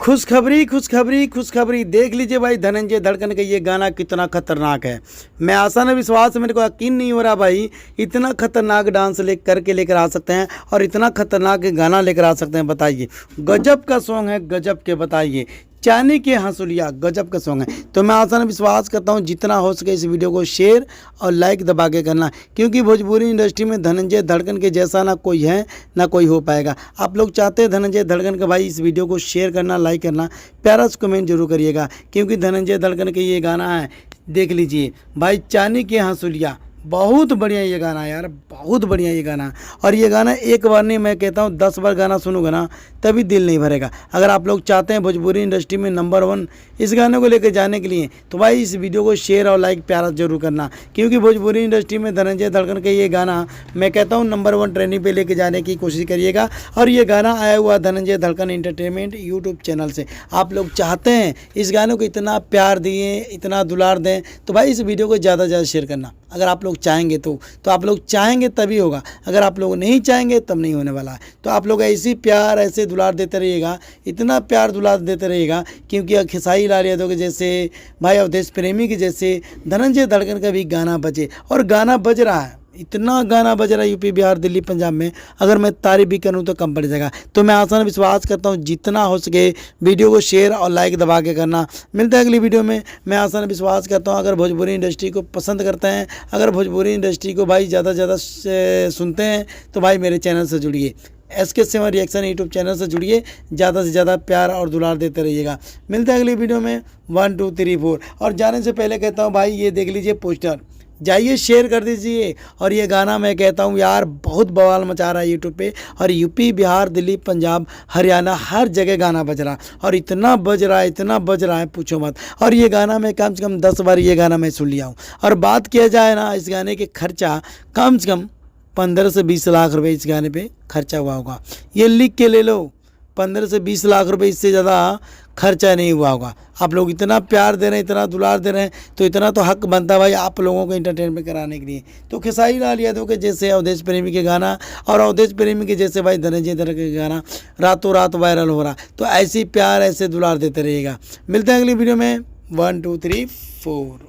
खुशखबरी देख लीजिए भाई, धनंजय धड़कन का ये गाना कितना खतरनाक है। मैं आशा न विश्वास, मेरे को यकीन नहीं हो रहा भाई, इतना खतरनाक डांस लेकर आ सकते हैं और इतना खतरनाक गाना लेकर आ सकते हैं। बताइए, गजब का सॉन्ग है, गजब के। बताइए, चांदी के हंसुलिया, गजब का सॉन्ग है। तो मैं आसान विश्वास करता हूँ जितना हो सके इस वीडियो को शेयर और लाइक दबा के करना, क्योंकि भोजपुरी इंडस्ट्री में धनंजय धड़कन के जैसा ना कोई है ना कोई हो पाएगा। आप लोग चाहते हैं धनंजय धड़कन का भाई इस वीडियो को शेयर करना, लाइक करना, प्यारा सा कमेंट जरूर करिएगा, क्योंकि धनंजय धड़कन का ये गाना है, देख लीजिए भाई, चांदी के हंसुलिया। बहुत बढ़िया ये गाना है यार, बहुत बढ़िया ये गाना। और ये गाना एक बार नहीं, मैं कहता हूँ 10 बार गाना सुनूंगा ना तभी दिल नहीं भरेगा। अगर आप लोग चाहते हैं भोजपुरी इंडस्ट्री में नंबर 1 इस गाने को लेकर जाने के लिए, तो भाई इस वीडियो को शेयर और लाइक प्यारा जरूर करना, क्योंकि भोजपुरी इंडस्ट्री में धनंजय धड़कन का ये गाना मैं कहता हूँ नंबर 1 ट्रेंडिंग पे लेके जाने की कोशिश करिएगा। और ये गाना आया हुआ धनंजय धड़कन एंटरटेनमेंट यूट्यूब चैनल से। आप लोग चाहते हैं इस गाने को इतना प्यार दिए, इतना दुलार दें, तो भाई इस वीडियो को ज़्यादा से ज़्यादा शेयर करना। अगर आप लोग चाहेंगे तो आप लोग चाहेंगे तभी होगा, अगर आप लोग नहीं चाहेंगे तब नहीं होने वाला है। तो आप लोग ऐसी प्यार, ऐसे दुलार देते रहिएगा, इतना प्यार दुलार देते रहिएगा, क्योंकि खेसारी लाल यादव के जैसे, भाई अवधेश प्रेमी के जैसे धनंजय धड़कन का भी गाना बजे। और गाना बज रहा है, इतना गाना बज रहा है यूपी, बिहार, दिल्ली, पंजाब में, अगर मैं तारीफ भी करूं तो कम पड़ जाएगा। तो मैं आसान विश्वास करता हूं जितना हो सके वीडियो को शेयर और लाइक दबा के करना। मिलता है अगली वीडियो में। मैं आसान विश्वास करता हूं अगर भोजपुरी इंडस्ट्री को पसंद करते हैं, अगर भोजपुरी इंडस्ट्री को भाई ज़्यादा से ज़्यादा सुनते हैं, तो भाई मेरे चैनल से जुड़िए, SK7 रिएक्शन यूट्यूब चैनल से जुड़िए, ज़्यादा से ज़्यादा प्यार और दुलार देते रहिएगा। मिलता है अगली वीडियो में। 1 2 3 4। और जाने से पहले कहता हूँ भाई, ये देख लीजिए पोस्टर, जाइए शेयर कर दीजिए। और ये गाना मैं कहता हूँ यार बहुत बवाल मचा रहा है यूट्यूब पे, और यूपी, बिहार, दिल्ली, पंजाब, हरियाणा, हर जगह गाना बज रहा, और इतना बज रहा है, इतना बज रहा है पूछो मत। और ये गाना मैं कम से कम 10 बार ये गाना मैं सुन लिया हूँ। और बात किया जाए ना, इस गाने के खर्चा कम से कम 15 से 20 लाख रुपए इस गाने पे खर्चा हुआ होगा। ये लिख के ले लो, 15 से 20 लाख रुपए, इससे ज़्यादा खर्चा नहीं हुआ होगा। आप लोग इतना प्यार दे रहे हैं, इतना दुलार दे रहे हैं, तो इतना तो हक बनता है भाई आप लोगों को एंटरटेनमेंट कराने के लिए। तो खेसारी लाल यादव के जैसे अवधेश प्रेमी के गाना, और अवधेश प्रेमी के जैसे भाई धनंजय धड़कन के गाना रातों रात वायरल हो रहा। तो ऐसी प्यार, ऐसे दुलार देते रहिएगा। मिलते हैं अगली वीडियो में। 1 2 3 4।